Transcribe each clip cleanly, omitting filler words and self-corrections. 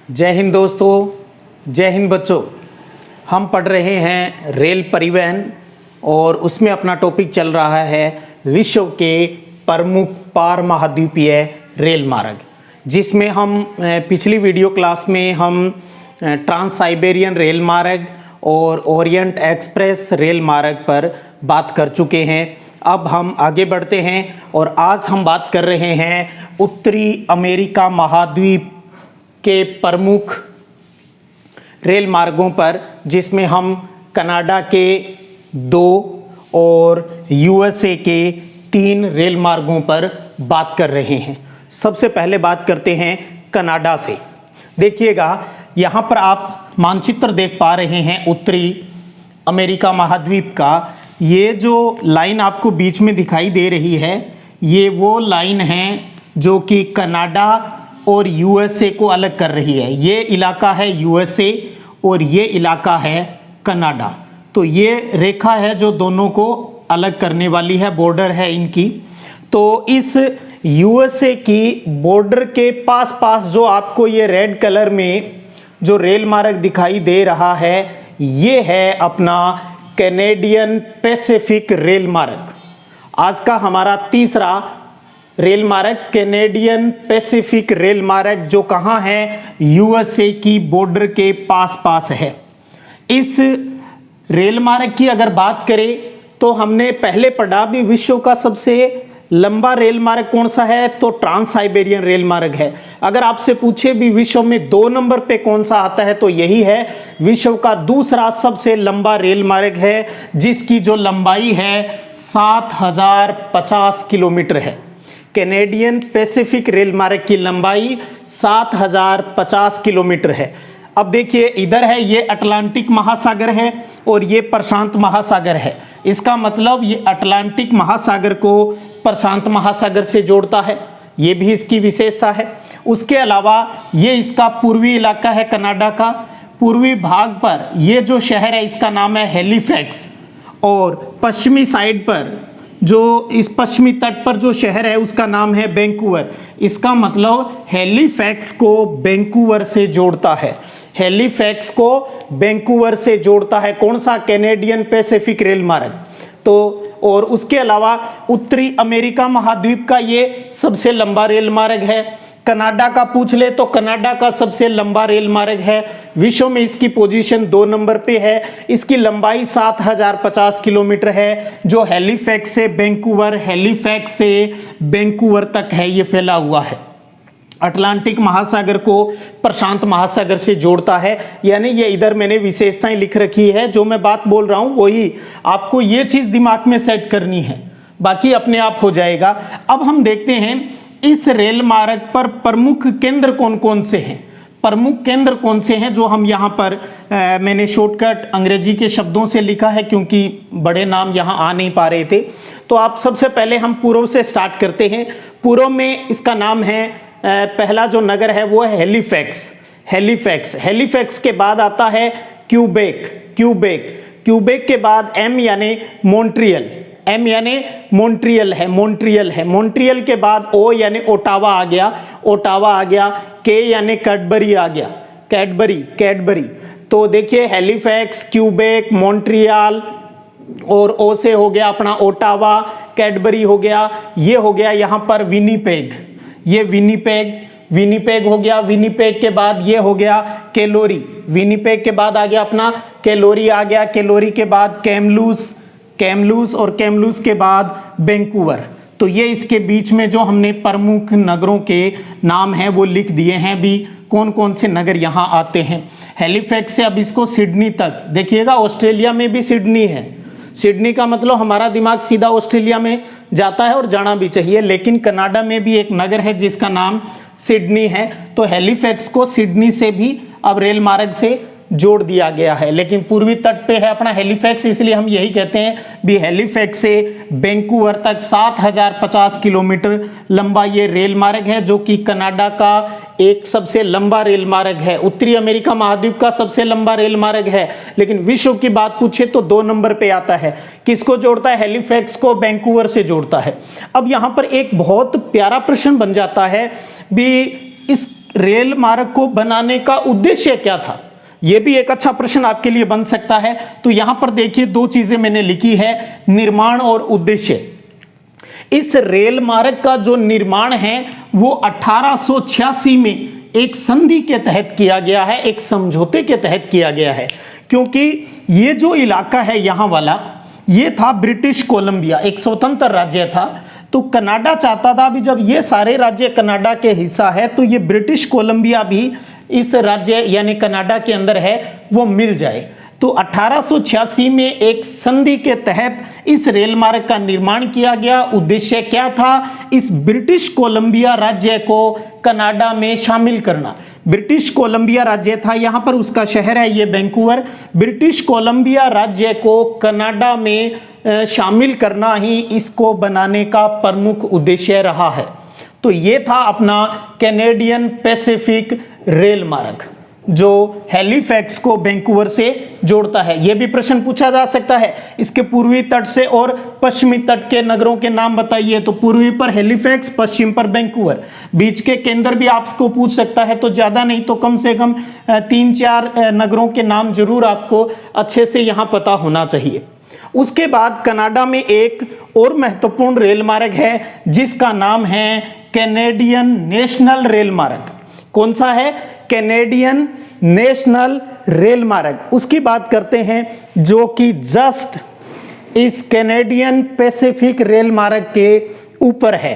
जय हिंद दोस्तों, जय हिंद बच्चों। हम पढ़ रहे हैं रेल परिवहन और उसमें अपना टॉपिक चल रहा है विश्व के प्रमुख पार महाद्वीपीय रेल मार्ग, जिसमें हम पिछली वीडियो क्लास में हम ट्रांस साइबेरियन रेल मार्ग और ओरिएंट एक्सप्रेस रेल मार्ग पर बात कर चुके हैं। अब हम आगे बढ़ते हैं और आज हम बात कर रहे हैं उत्तरी अमेरिका महाद्वीप के प्रमुख रेल मार्गों पर, जिसमें हम कनाडा के 2 और यूएसए के 3 रेल मार्गों पर बात कर रहे हैं। सबसे पहले बात करते हैं कनाडा से। देखिएगा, यहाँ पर आप मानचित्र देख पा रहे हैं उत्तरी अमेरिका महाद्वीप का। ये जो लाइन आपको बीच में दिखाई दे रही है, ये वो लाइन है जो कि कनाडा और यूएसए को अलग कर रही है। ये इलाका है यूएसए और ये इलाका है कनाडा। तो ये रेखा है जो दोनों को अलग करने वाली है, बॉर्डर है इनकी। तो इस यूएसए की बॉर्डर के पास पास जो आपको ये रेड कलर में जो रेल मार्ग दिखाई दे रहा है, ये है अपना कैनेडियन पैसिफिक रेल मार्ग। आज का हमारा तीसरा रेल मार्ग कैनेडियन पैसिफिक रेल मार्ग, जो कहाँ है, यूएसए की बॉर्डर के पास पास है। इस रेल मार्ग की अगर बात करें तो हमने पहले पढ़ा भी विश्व का सबसे लंबा रेल मार्ग कौन सा है, तो ट्रांस साइबेरियन रेल मार्ग है। अगर आपसे पूछे भी विश्व में 2 नंबर पे कौन सा आता है, तो यही है। विश्व का दूसरा सबसे लंबा रेल मार्ग है, जिसकी जो लंबाई है 7050 किलोमीटर है। कैनेडियन पैसिफिक रेल मार्ग की लंबाई 7050 किलोमीटर है। अब देखिए, इधर है ये अटलांटिक महासागर है और ये प्रशांत महासागर है। इसका मतलब ये अटलांटिक महासागर को प्रशांत महासागर से जोड़ता है, ये भी इसकी विशेषता है। उसके अलावा ये इसका पूर्वी इलाका है कनाडा का। पूर्वी भाग पर ये जो शहर है, इसका नाम है हैलिफैक्स, और पश्चिमी साइड पर जो इस पश्चिमी तट पर जो शहर है, उसका नाम है वैंकूवर। इसका मतलब हैलिफैक्स को वैंकूवर से जोड़ता है। हैलिफैक्स को वैंकूवर से जोड़ता है कौन सा, कैनेडियन पैसिफिक रेल मार्ग। तो और उसके अलावा उत्तरी अमेरिका महाद्वीप का ये सबसे लंबा रेल मार्ग है। कनाडा का पूछ ले तो कनाडा का सबसे लंबा रेल मार्ग है। विश्व में इसकी पोजीशन 2 नंबर पे है। इसकी लंबाई 7050 किलोमीटर है, जो हैलिफैक्स से वैंकूवर, हैलिफैक्स से वैंकूवर तक है, ये फैला हुआ है। अटलांटिक महासागर को प्रशांत महासागर से जोड़ता है। यानी ये इधर मैंने विशेषताएं लिख रखी है, जो मैं बात बोल रहा हूँ वही आपको ये चीज़ दिमाग में सेट करनी है, बाकी अपने आप हो जाएगा। अब हम देखते हैं इस रेल मार्ग पर प्रमुख केंद्र कौन कौन से हैं। प्रमुख केंद्र कौन से हैं जो हम यहाँ पर मैंने शॉर्टकट अंग्रेजी के शब्दों से लिखा है, क्योंकि बड़े नाम यहाँ आ नहीं पा रहे थे। तो आप सबसे पहले हम पूर्व से स्टार्ट करते हैं। पूर्व में इसका नाम है, पहला जो नगर है वो है हैलिफैक्स। हैलिफैक्स हैलिफैक्स के बाद आता है क्यूबेक। क्यूबेक क्यूबेक के बाद एम यानी मॉन्ट्रियल। एम यानी मॉन्ट्रियल है, मॉन्ट्रियल है। मॉन्ट्रियल के बाद ओ यानी ओटावा आ गया, ओटावा आ गया। के यानी कैडबरी आ गया, कैडबरी, कैडबरी। तो देखिए, हैलिफैक्स, क्यूबेक, मॉन्ट्रियल और ओ से हो गया अपना ओटावा, कैडबरी हो गया। ये हो गया यहाँ पर विनीपेग, ये विनीपेग, विनीपेग हो गया। विनीपेग के बाद ये हो गया कैलोरी। विनीपेग के बाद आ गया अपना कैलोरी आ गया। कैलोरी के बाद कैमलूस, कैमलूस और कैमलूस के बाद वैंकूवर। तो ये इसके बीच में जो हमने प्रमुख नगरों के नाम हैं वो लिख दिए हैं भी, कौन कौन से नगर यहाँ आते हैं। हैलिफैक्स से अब इसको सिडनी तक देखिएगा, ऑस्ट्रेलिया में भी सिडनी है। सिडनी का मतलब हमारा दिमाग सीधा ऑस्ट्रेलिया में जाता है और जाना भी चाहिए, लेकिन कनाडा में भी एक नगर है जिसका नाम सिडनी है। तो हैलिफैक्स को सिडनी से भी अब रेल मार्ग से जोड़ दिया गया है, लेकिन पूर्वी तट पे है अपना हैलिफैक्स, इसलिए हम यही कहते हैं भी हैलिफैक्स से वैंकूवर तक 7050 किलोमीटर लंबा ये रेल मार्ग है, जो कि कनाडा का एक सबसे लंबा रेल मार्ग है। उत्तरी अमेरिका महाद्वीप का सबसे लंबा रेल मार्ग है, लेकिन विश्व की बात पूछे तो 2 नंबर पे आता है। किसको जोड़ता है? हैलिफैक्स को वैंकूवर से जोड़ता है। अब यहाँ पर एक बहुत प्यारा प्रश्न बन जाता है भी, इस रेल मार्ग को बनाने का उद्देश्य क्या था? यह भी एक अच्छा प्रश्न आपके लिए बन सकता है। तो यहां पर देखिए दो चीजें मैंने लिखी है, निर्माण और उद्देश्य। इस रेल मार्ग का जो निर्माण है वो 1886 में एक संधि के तहत किया गया है, एक समझौते के तहत किया गया है। क्योंकि ये जो इलाका है यहां वाला, ये था ब्रिटिश कोलंबिया, एक स्वतंत्र राज्य था। तो कनाडा चाहता था भी जब ये सारे राज्य कनाडा के हिस्सा है तो ये ब्रिटिश कोलंबिया भी इस राज्य यानी कनाडा के अंदर है वो मिल जाए। तो 1886 में एक संधि के तहत इस रेल मार्ग का निर्माण किया गया। उद्देश्य क्या था? इस ब्रिटिश कोलंबिया राज्य को कनाडा में शामिल करना। ब्रिटिश कोलंबिया राज्य था, यहां पर उसका शहर है ये वैंकूवर। ब्रिटिश कोलंबिया राज्य को कनाडा में शामिल करना ही इसको बनाने का प्रमुख उद्देश्य रहा है। तो ये था अपना कैनेडियन पैसिफिक रेल मार्ग जो हैलिफैक्स को वैंकूवर से जोड़ता है। यह भी प्रश्न पूछा जा सकता है, इसके पूर्वी तट से और पश्चिमी तट के नगरों के नाम बताइए। तो पूर्वी पर हैलिफैक्स, पश्चिम पर वैंकूवर। बीच के केंद्र भी आपको पूछ सकता है, तो ज्यादा नहीं तो कम से कम 3-4 नगरों के नाम जरूर आपको अच्छे से यहां पता होना चाहिए। उसके बाद कनाडा में एक और महत्वपूर्ण रेल मार्ग है जिसका नाम है कैनेडियन नेशनल रेल मार्ग। कौन सा है? कैनेडियन नेशनल रेल मार्ग। उसकी बात करते हैं जो कि जस्ट इस कैनेडियन पैसिफिक रेल मार्ग के ऊपर है।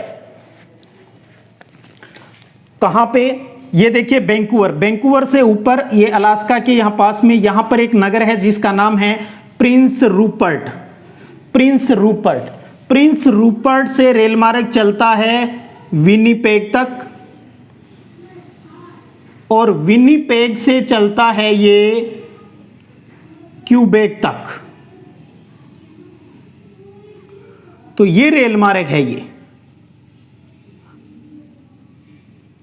कहां पे? ये देखिए वैंकूवर, वैंकूवर से ऊपर ये अलास्का के यहां पास में यहां पर एक नगर है जिसका नाम है Prince Rupert. Prince Rupert, Prince Rupert से रेल मार्ग चलता है विनिपेग तक और विनिपेग से चलता है ये क्यूबेक तक। तो ये रेल मार्ग है ये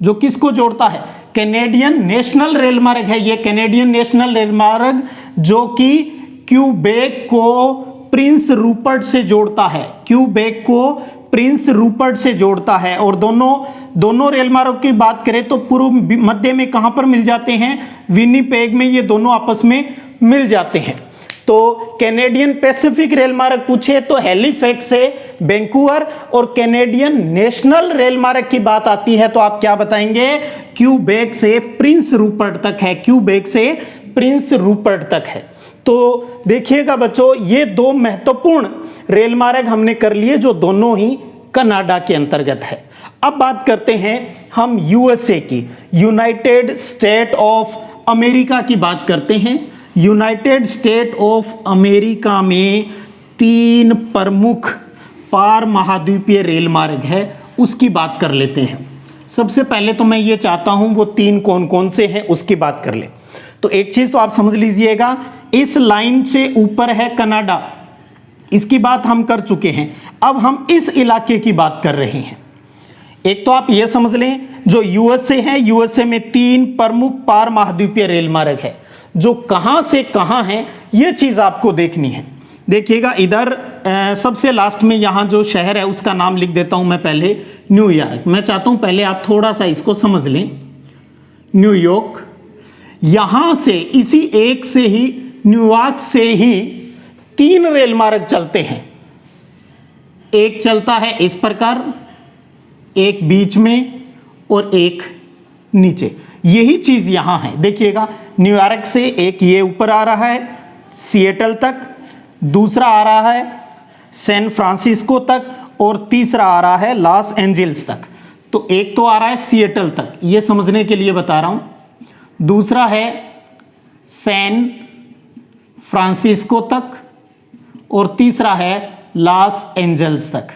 जो किसको जोड़ता है? कैनेडियन नेशनल रेल मार्ग है ये, कैनेडियन नेशनल रेल मार्ग जो कि क्यूबेक को प्रिंस रूपर्ट से जोड़ता है, क्यूबेक को प्रिंस रूपर्ट से जोड़ता है। और दोनों रेल मार्गों की बात करें तो पूर्व मध्य में कहां पर मिल जाते हैं? विनिपेग में ये दोनों आपस में मिल जाते हैं। तो कैनेडियन पैसिफिक रेल मार्ग पूछे तो हैलिफैक्स से वैंकूवर, और कैनेडियन नेशनल रेल मार्ग की बात आती है तो आप क्या बताएंगे? क्यूबेक से प्रिंस रूपर्ट तक है, क्यूबेक से प्रिंस रूपर्ट तक है। तो देखिएगा बच्चों, ये दो महत्वपूर्ण रेल मार्ग हमने कर लिए जो दोनों ही कनाडा के अंतर्गत है। अब बात करते हैं हम यूएसए की, यूनाइटेड स्टेट ऑफ अमेरिका की बात करते हैं। यूनाइटेड स्टेट ऑफ अमेरिका में 3 प्रमुख पार महाद्वीपीय रेल मार्ग है, उसकी बात कर लेते हैं। सबसे पहले तो मैं ये चाहता हूं वो 3 कौन कौन से हैं उसकी बात कर ले। तो एक चीज तो आप समझ लीजिएगा, इस लाइन से ऊपर है कनाडा, इसकी बात हम कर चुके हैं। अब हम इस इलाके की बात कर रहे हैं। एक तो आप ये समझ लें जो यूएसए है, यूएसए में 3 प्रमुख पार महाद्वीपीय रेल मार्ग है जो कहां से कहां है ये चीज आपको देखनी है। देखिएगा इधर सबसे लास्ट में यहां जो शहर है उसका नाम लिख देता हूं मैं पहले, न्यूयॉर्क। मैं चाहता हूं पहले आप थोड़ा सा इसको समझ लें, न्यूयॉर्क। यहां से इसी एक से ही, न्यूयॉर्क से ही 3 रेल मार्ग चलते हैं। एक चलता है इस प्रकार, एक बीच में और एक नीचे। यही चीज यहां है। देखिएगा न्यूयॉर्क से एक ये ऊपर आ रहा है सिएटल तक, दूसरा आ रहा है सैन फ्रांसिस्को तक और तीसरा आ रहा है लॉस एंजल्स तक। तो एक तो आ रहा है सिएटल तक, ये समझने के लिए बता रहा हूं। दूसरा है सैन फ्रांसिस्को तक और तीसरा है लॉस एंजल्स तक।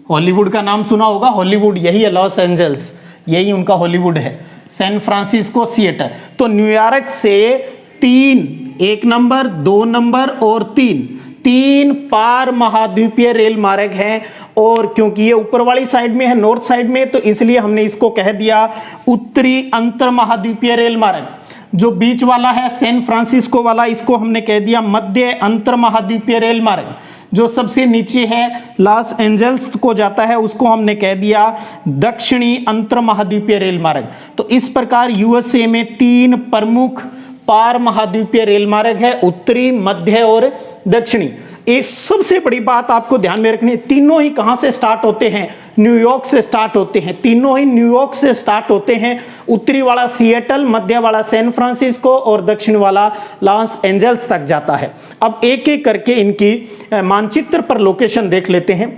हॉलीवुड का नाम सुना होगा, हॉलीवुड यही है, लॉस एंजल्स यही उनका हॉलीवुड है, सैन फ्रांसिस्को, सिएटल। तो न्यूयॉर्क से 3, 1 नंबर, 2 नंबर और 3 पार महाद्वीपीय रेल मार्ग हैं। और क्योंकि ये ऊपर वाली साइड में है, नॉर्थ साइड में, तो इसलिए हमने इसको कह दिया उत्तरी अंतर महाद्वीपीय रेल मार्ग। जो बीच वाला है सैन फ्रांसिस्को वाला, इसको हमने कह दिया मध्य अंतर महाद्वीपीय रेल मार्ग। जो सबसे नीचे है लॉस एंजल्स को जाता है, उसको हमने कह दिया दक्षिणी अंतर महाद्वीपीय रेल मार्ग। तो इस प्रकार यूएसए में 3 प्रमुख पार महाद्वीपीय रेल मार्ग है, उत्तरी, मध्य और दक्षिणी। एक सबसे बड़ी बात आपको ध्यान में रखनी है, तीनों ही कहां से स्टार्ट होते हैं? न्यूयॉर्क से स्टार्ट होते हैं। तीनों ही न्यूयॉर्क से स्टार्ट होते हैं। उत्तरी वाला सिएटल, मध्य वाला सैन फ्रांसिस्को और दक्षिण वाला लॉस एंजल्स तक जाता है। अब एक एक करके इनकी मानचित्र पर लोकेशन देख लेते हैं।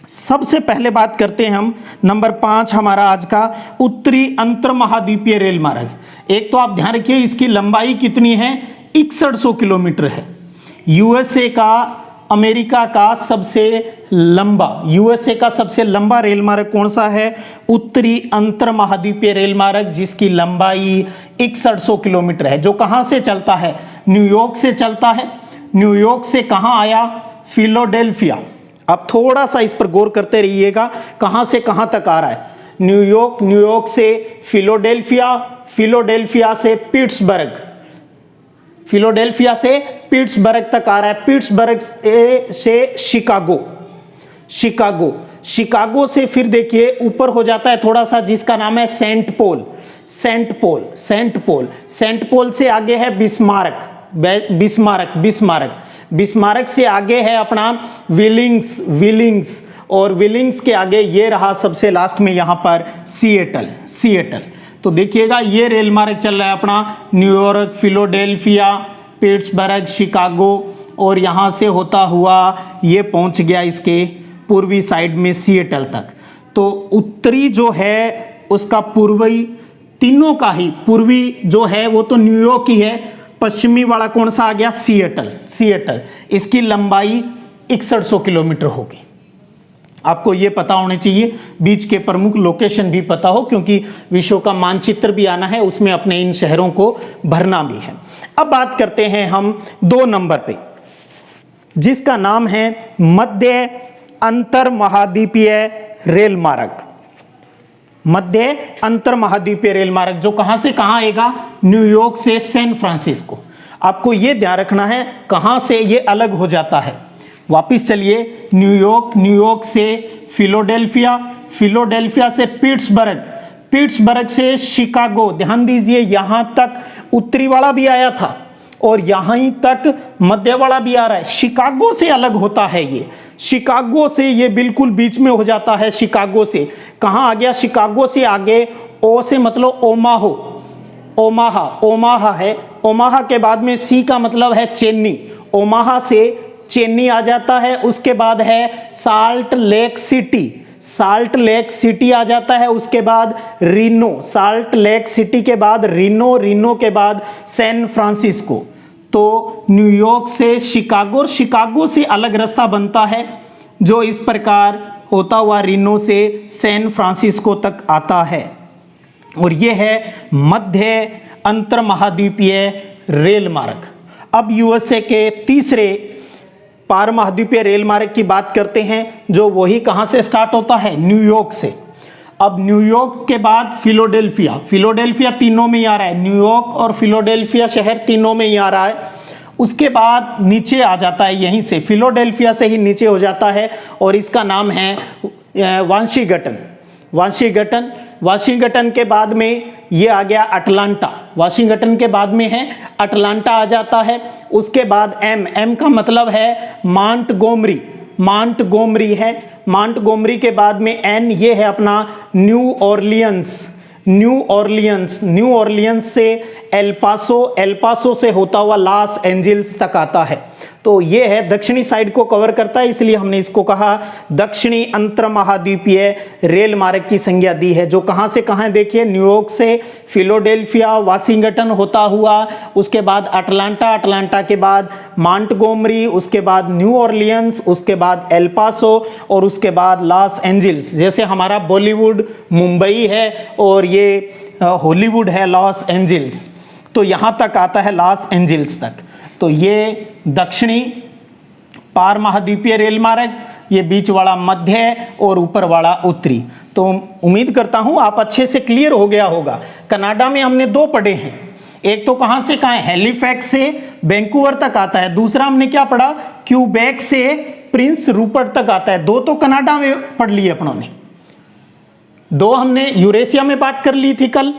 सबसे पहले बात करते हैं हम नंबर 5 हमारा आज का उत्तरी अंतर महाद्वीपीय रेल मार्ग। एक तो आप ध्यान रखिए इसकी लंबाई कितनी है, 6100 किलोमीटर है। यूएसए का, अमेरिका का सबसे लंबा रेल मार्ग कौन सा है? उत्तरी अंतर महाद्वीपीय रेल मार्ग, जिसकी लंबाई 6100 किलोमीटर है। जो कहां से चलता है? न्यूयॉर्क से चलता है। न्यूयॉर्क से कहां आया? फिलाडेल्फिया। अब थोड़ा सा इस पर गौर करते रहिएगा, कहां से कहां तक आ रहा है। न्यूयॉर्क से फिलाडेल्फिया, फिलाडेल्फिया से पिट्सबर्ग तक आ रहा है। पिट्सबर्ग से शिकागो से फिर देखिए ऊपर हो जाता है थोड़ा सा, जिसका नाम है सेंट पोल से आगे है बिस्मार्क से आगे है अपना विलिंग्स और विलिंग्स के आगे ये रहा सबसे लास्ट में यहां पर सिएटल। तो देखिएगा ये रेल मार्ग चल रहा है अपना न्यूयॉर्क, फिलाडेल्फिया, पिट्सबर्ग, शिकागो और यहाँ से होता हुआ ये पहुँच गया इसके पूर्वी साइड में सिएटल तक। तो उत्तरी जो है उसका पूर्वी, तीनों का ही पूर्वी जो है वो तो न्यूयॉर्क ही है। पश्चिमी वाला कौन सा आ गया? सिएटल। इसकी लंबाई 6100 किलोमीटर होगी। आपको ये पता होने चाहिए, बीच के प्रमुख लोकेशन भी पता हो, क्योंकि विश्व का मानचित्र भी आना है, उसमें अपने इन शहरों को भरना भी है। अब बात करते हैं हम 2 नंबर पे, जिसका नाम है मध्य अंतर महाद्वीपीय रेल मार्ग। मध्य अंतर महाद्वीपीय रेल मार्ग जो कहां से कहां आएगा? न्यूयॉर्क से सैन फ्रांसिस्को। आपको यह ध्यान रखना है कहां से ये अलग हो जाता है। वापिस चलिए, न्यूयॉर्क से फिलाडेल्फिया से पिट्सबर्ग से शिकागो। ध्यान दीजिए यहां तक उत्तरी वाला भी आया था और यहां तक मध्य वाला भी आ रहा है। शिकागो से अलग होता है ये, शिकागो से ये बिल्कुल बीच में हो जाता है। शिकागो से कहां आ गया? शिकागो से आगे ओ से मतलब ओमाहा है। ओमाहा के बाद में सी का मतलब है चेन्नई। ओमाहा से चेन्नई आ जाता है। उसके बाद है साल्ट लेक सिटी आ जाता है। उसके बाद रीनो, साल्ट लेक सिटी के बाद रीनो के बाद सैन फ्रांसिस्को। तो न्यूयॉर्क से शिकागो और शिकागो से अलग रास्ता बनता है जो इस प्रकार होता हुआ रीनो से सैन फ्रांसिस्को तक आता है। और यह है मध्य अंतर महाद्वीपीय रेल मार्ग। अब यूएसए के तीसरे पार महाद्वीपीय रेल मार्ग की बात करते हैं, जो वही कहां से स्टार्ट होता है? न्यूयॉर्क से। अब न्यूयॉर्क के बाद फिलाडेल्फिया तीनों में ही आ रहा है। न्यूयॉर्क और फिलाडेल्फिया शहर तीनों में ही आ रहा है। उसके बाद नीचे आ जाता है, यहीं से फिलाडेल्फिया से ही नीचे हो जाता है और इसका नाम है वाशिंगटन के बाद में ये आ गया अटलांटा। वाशिंगटन के बाद में है अटलांटा आ जाता है। उसके बाद एम का मतलब है मांटगोमरी है। मांटगोमरी के बाद में एन, ये है अपना न्यू ऑरलियंस से एल्पासो से होता हुआ लॉस एंजल्स तक आता है। तो ये है दक्षिणी साइड को कवर करता है, इसलिए हमने इसको कहा दक्षिणी अंतर महाद्वीपीय रेल मार्ग की संज्ञा दी है। जो कहां से कहां देखिए, न्यूयॉर्क से फिलाडेल्फिया, वाशिंगटन होता हुआ, उसके बाद अटलांटा के बाद मांटगोमरी, उसके बाद न्यू ऑरलियंस, उसके बाद एल्पासो और उसके बाद लॉस एंजल्स। जैसे हमारा बॉलीवुड मुंबई है और ये हॉलीवुड है लॉस एंजल्स, तो यहां तक आता है लॉस एंजल्स तक। तो ये दक्षिणी पार महाद्वीपीय रेल मार्ग, ये बीच वाला मध्य और ऊपर वाला उत्तरी। तो उम्मीद करता हूं आप अच्छे से क्लियर हो गया होगा। कनाडा में हमने 2 पढ़े हैं, एक तो कहां से कहां है, हैलिफैक्स से वैंकूवर तक आता है, दूसरा हमने क्या पढ़ा, क्यूबेक से प्रिंस रूपर्ट तक आता है। दो तो कनाडा में पढ़ लिए अपनों ने, दो हमने यूरेशिया में बात कर ली थी कल,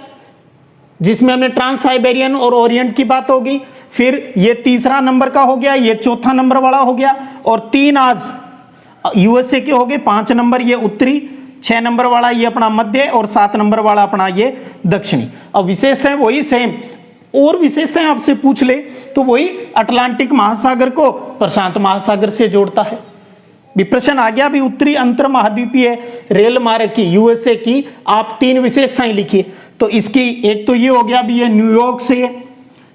जिसमें हमने ट्रांस साइबेरियन और ओरिएंट की बात होगी। फिर ये तीसरा नंबर का हो गया, ये चौथा नंबर वाला हो गया, और 3 आज यूएसए के हो गए, 5 नंबर ये उत्तरी, 6 नंबर वाला ये अपना मध्य, और 7 नंबर वाला अपना ये दक्षिणी। अब विशेषताएं वही सेम, और विशेषताएं आपसे पूछ ले तो वही अटलांटिक महासागर को प्रशांत महासागर से जोड़ता है। प्रश्न आ गया भी उत्तरी अंतर महाद्वीपीय रेल मार्ग की, यूएसए की आप 3 विशेषताएं लिखिए। तो इसकी एक तो ये हो गया भी ये न्यूयॉर्क से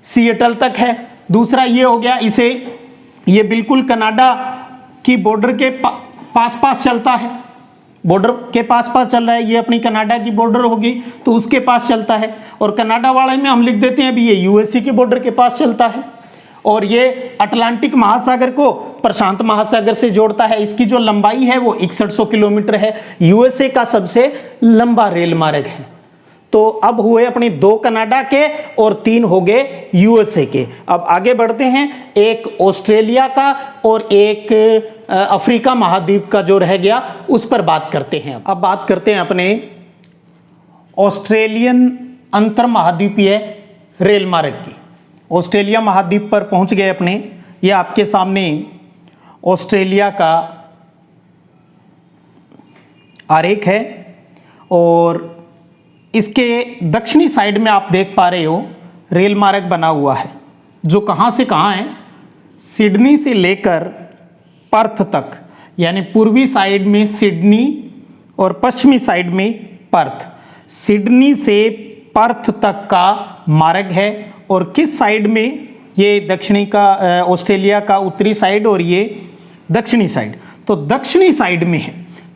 सिएटल तक है, दूसरा ये हो गया इसे ये बिल्कुल कनाडा की बॉर्डर के पास पास चलता है, बॉर्डर के पास पास चल रहा है, ये अपनी कनाडा की बॉर्डर होगी तो उसके पास चलता है, और कनाडा वाले में हम लिख देते हैं भी ये यूएसए की बॉर्डर के पास चलता है, और ये अटलांटिक महासागर को प्रशांत महासागर से जोड़ता है। इसकी जो लंबाई है वो 6100 किलोमीटर है, यूएसए का सबसे लंबा रेल मार्ग है। तो अब हुए अपने 2 कनाडा के और 3 हो गए यूएसए के। अब आगे बढ़ते हैं, एक ऑस्ट्रेलिया का और एक अफ्रीका महाद्वीप का जो रह गया उस पर बात करते हैं। अब बात करते हैं अपने ऑस्ट्रेलियन अंतर महाद्वीपीय रेल मार्ग की। ऑस्ट्रेलिया महाद्वीप पर पहुंच गए अपने, ये आपके सामने ऑस्ट्रेलिया का आरेख है, और इसके दक्षिणी साइड में आप देख पा रहे हो रेल मार्ग बना हुआ है, जो कहां से कहां है, सिडनी से लेकर पर्थ तक, यानी पूर्वी साइड में सिडनी और पश्चिमी साइड में पर्थ। सिडनी से पर्थ तक का मार्ग है, और किस साइड में, ये दक्षिणी का ऑस्ट्रेलिया का उत्तरी साइड और ये दक्षिणी साइड, तो दक्षिणी साइड में है,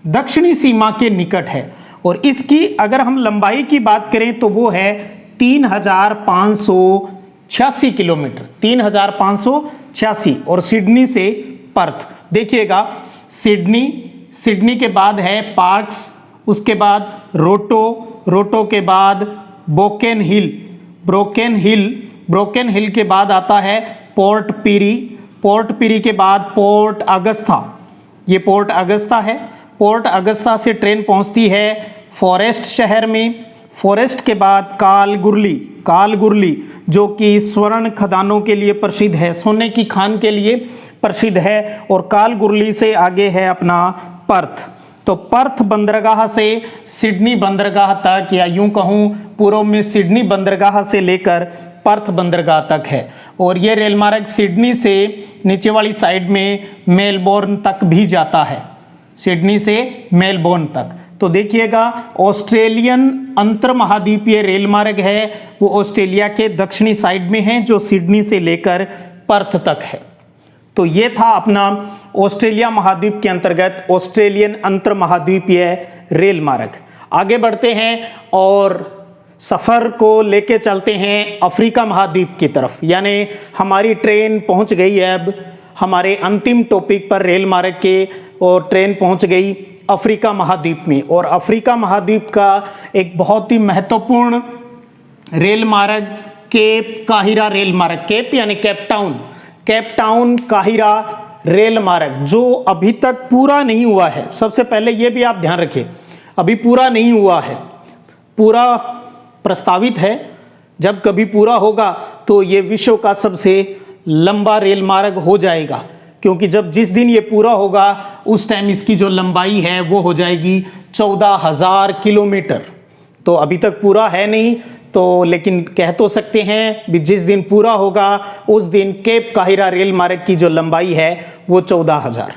दक्षिणी सीमा के निकट है। और इसकी अगर हम लंबाई की बात करें तो वो है 3586 किलोमीटर, 3586, और सिडनी से पर्थ देखिएगा, सिडनी के बाद है पार्क्स, उसके बाद रोटो के बाद ब्रोकेन हिल के बाद आता है पोर्ट पीरी के बाद पोर्ट अगस्ता, ये पोर्ट अगस्ता है। पोर्ट अगस्ता से ट्रेन पहुंचती है फॉरेस्ट शहर में, फॉरेस्ट के बाद कालगुरली जो कि स्वर्ण खदानों के लिए प्रसिद्ध है, सोने की खान के लिए प्रसिद्ध है, और कालगुरली से आगे है अपना पर्थ। तो पर्थ बंदरगाह से सिडनी बंदरगाह तक, या यूं कहूं पूर्व में सिडनी बंदरगाह से लेकर पर्थ बंदरगाह तक है, और ये रेल मार्ग सिडनी से नीचे वाली साइड में मेलबोर्न तक भी जाता है, सिडनी से मेलबोर्न तक। तो देखिएगा ऑस्ट्रेलियन अंतर महाद्वीपीय रेल मार्ग है वो ऑस्ट्रेलिया के दक्षिणी साइड में है, जो सिडनी से लेकर पर्थ तक है। तो ये था अपना ऑस्ट्रेलिया महाद्वीप के अंतर्गत ऑस्ट्रेलियन अंतर महाद्वीपीय रेल मार्ग। आगे बढ़ते हैं और सफ़र को लेके चलते हैं अफ्रीका महाद्वीप की तरफ, यानी हमारी ट्रेन पहुंच गई है अब हमारे अंतिम टॉपिक पर रेल मार्ग के, और ट्रेन पहुंच गई अफ्रीका महाद्वीप में। और अफ्रीका महाद्वीप का एक बहुत ही महत्वपूर्ण रेल मार्ग केप काहिरा रेल मार्ग, केप यानी केप टाउन काहिरा रेल मार्ग, जो अभी तक पूरा नहीं हुआ है। सबसे पहले ये भी आप ध्यान रखिए, अभी पूरा नहीं हुआ है, पूरा प्रस्तावित है। जब कभी पूरा होगा तो ये विश्व का सबसे लंबा रेल मार्ग हो जाएगा, क्योंकि जब जिस दिन ये पूरा होगा उस टाइम इसकी जो लंबाई है वो हो जाएगी 14,000 किलोमीटर। तो अभी तक पूरा है नहीं, तो लेकिन कह तो सकते हैं भी जिस दिन पूरा होगा उस दिन केप काहिरा रेल मार्ग की जो लंबाई है वो 14,000।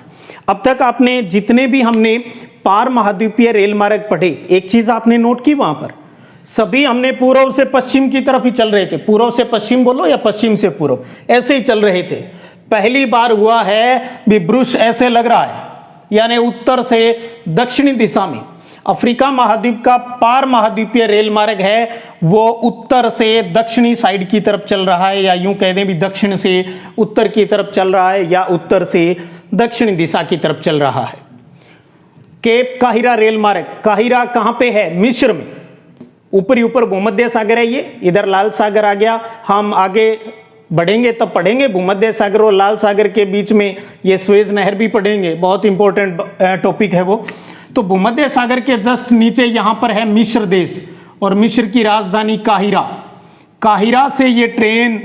अब तक आपने जितने भी हमने पार महाद्वीपीय रेल मार्ग पढ़े, एक चीज आपने नोट की वहां पर, सभी हमने पूर्व से पश्चिम की तरफ ही चल रहे थे, पूर्व से पश्चिम बोलो या पश्चिम से पूर्व, ऐसे ही चल रहे थे। पहली बार हुआ है भी ब्रुश ऐसे लग रहा है, यानी उत्तर से दक्षिणी दिशा में। अफ्रीका महाद्वीप का पार महाद्वीपीय रेल मार्ग है वो उत्तर से दक्षिणी साइड की तरफ चल रहा है, या यूं कह दें भी दक्षिण से उत्तर की तरफ चल रहा है, या उत्तर से दक्षिणी दिशा की तरफ चल रहा है। केप काहिरा रेल मार्ग, काहिरा कहां पे है? मिस्र में। ऊपर ऊपर भूमध्य सागर है, ये इधर लाल सागर आ गया। हम आगे बढ़ेंगे तब पढ़ेंगे भूमध्य सागर और लाल सागर के बीच में ये स्वेज नहर भी पढ़ेंगे, बहुत इंपॉर्टेंट टॉपिक है वो। तो भूमध्य सागर के जस्ट नीचे यहाँ पर है मिस्र देश और मिस्र की राजधानी काहिरा। काहिरा से ये ट्रेन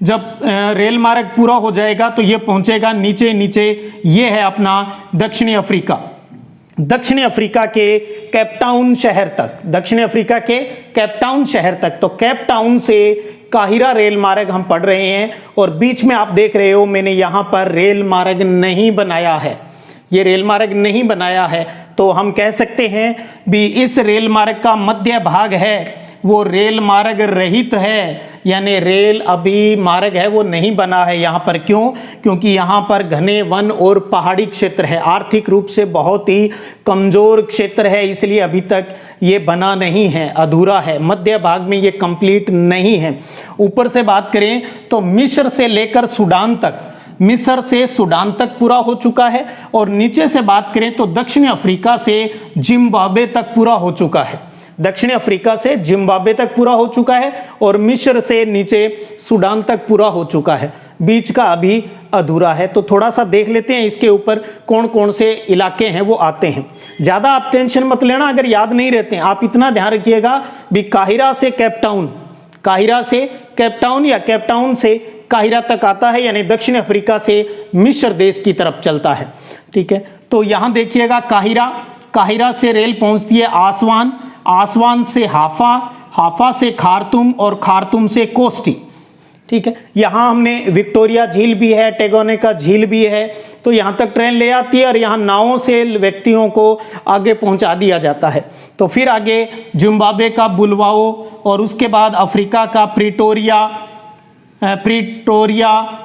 जब रेल मार्ग पूरा हो जाएगा तो ये पहुंचेगा नीचे नीचे, ये है अपना दक्षिणी अफ्रीका। दक्षिणी अफ्रीका के केपटाउन शहर तक, दक्षिणी अफ्रीका के केपटाउन शहर तक। तो केपटाउन से काहिरा रेल मार्ग हम पढ़ रहे हैं और बीच में आप देख रहे हो मैंने यहाँ पर रेल मार्ग नहीं बनाया है, ये रेल मार्ग नहीं बनाया है। तो हम कह सकते हैं भी इस रेल मार्ग का मध्य भाग है वो रेल मार्ग रहित है, यानी रेल अभी मार्ग है वो नहीं बना है यहाँ पर। क्यों? क्योंकि यहाँ पर घने वन और पहाड़ी क्षेत्र है, आर्थिक रूप से बहुत ही कमजोर क्षेत्र है, इसलिए अभी तक ये बना नहीं है, अधूरा है, मध्य भाग में ये कंप्लीट नहीं है। ऊपर से बात करें तो मिस्र से लेकर सूडान तक, मिस्र से सूडान तक पूरा हो चुका है और नीचे से बात करें तो दक्षिणी अफ्रीका से जिम्बाब्वे तक पूरा हो चुका है, दक्षिणी अफ्रीका से जिम्बाब्वे तक पूरा हो चुका है और मिस्र से नीचे सूडान तक पूरा हो चुका है, बीच का अभी अधूरा है। तो थोड़ा सा देख लेते हैं इसके ऊपर कौन कौन से इलाके हैं वो आते हैं। ज़्यादा आप टेंशन मत लेना अगर याद नहीं रहते हैं, आप इतना ध्यान रखिएगा भी काहिरा से केपटाउन, काहिरा से केपटाउन या केपटाउन से काहिरा तक आता है, यानी दक्षिण अफ्रीका से मिस्र देश की तरफ चलता है। ठीक है, तो यहाँ देखिएगा काहिरा, काहिरा से रेल पहुँचती है आसवान, आसवान से हाफा, हाफा से खार्तूम और खार्तूम से कोस्टी। ठीक है, यहाँ हमने विक्टोरिया झील भी है, टेगोने का झील भी है, तो यहाँ तक ट्रेन ले आती है और यहाँ नावों से व्यक्तियों को आगे पहुँचा दिया जाता है। तो फिर आगे जिम्बाब्वे का बुलवाओ और उसके बाद अफ्रीका का प्रिटोरिया,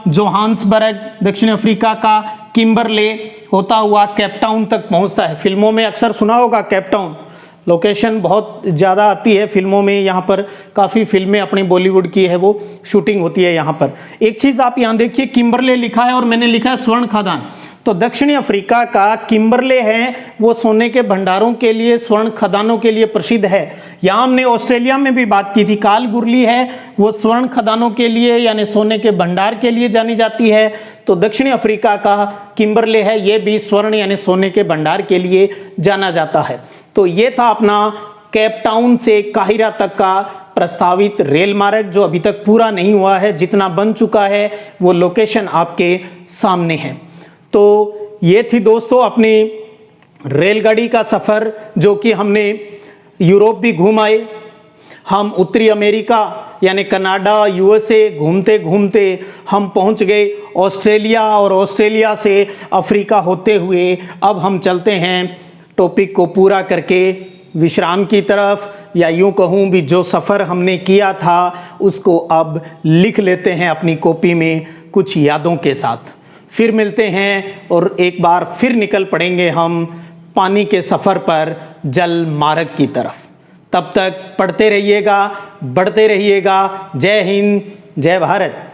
जोहान्सबर्ग, दक्षिण अफ्रीका का किम्बरले होता हुआ केपटाउन तक पहुँचता है। फिल्मों में अक्सर सुना होगा केपटाउन, लोकेशन बहुत ज़्यादा आती है फिल्मों में, यहाँ पर काफ़ी फिल्में अपनी बॉलीवुड की है वो शूटिंग होती है यहाँ पर। एक चीज़ आप यहाँ देखिए, किम्बरले लिखा है और मैंने लिखा है स्वर्ण खदान। तो दक्षिणी अफ्रीका का किम्बरले है वो सोने के भंडारों के लिए, स्वर्ण खदानों के लिए प्रसिद्ध है। यहाँ हमने ऑस्ट्रेलिया में भी बात की थी, कालगुरली है वो स्वर्ण खदानों के लिए यानी सोने के भंडार के लिए जानी जाती है। तो दक्षिणी अफ्रीका का किम्बरले है ये भी स्वर्ण यानी सोने के भंडार के लिए जाना जाता है। तो ये था अपना केपटाउन से काहिरा तक का प्रस्तावित रेल मार्ग जो अभी तक पूरा नहीं हुआ है, जितना बन चुका है वो लोकेशन आपके सामने है। तो ये थी दोस्तों अपनी रेलगाड़ी का सफ़र जो कि हमने यूरोप भी घूम आए, हम उत्तरी अमेरिका यानी कनाडा, यूएसए घूमते घूमते हम पहुंच गए ऑस्ट्रेलिया और ऑस्ट्रेलिया से अफ्रीका होते हुए अब हम चलते हैं टॉपिक को पूरा करके विश्राम की तरफ, या यूं कहूं भी जो सफ़र हमने किया था उसको अब लिख लेते हैं अपनी कॉपी में कुछ यादों के साथ। फिर मिलते हैं और एक बार फिर निकल पड़ेंगे हम पानी के सफ़र पर जल मार्ग की तरफ। तब तक पढ़ते रहिएगा, बढ़ते रहिएगा। जय हिंद, जय भारत।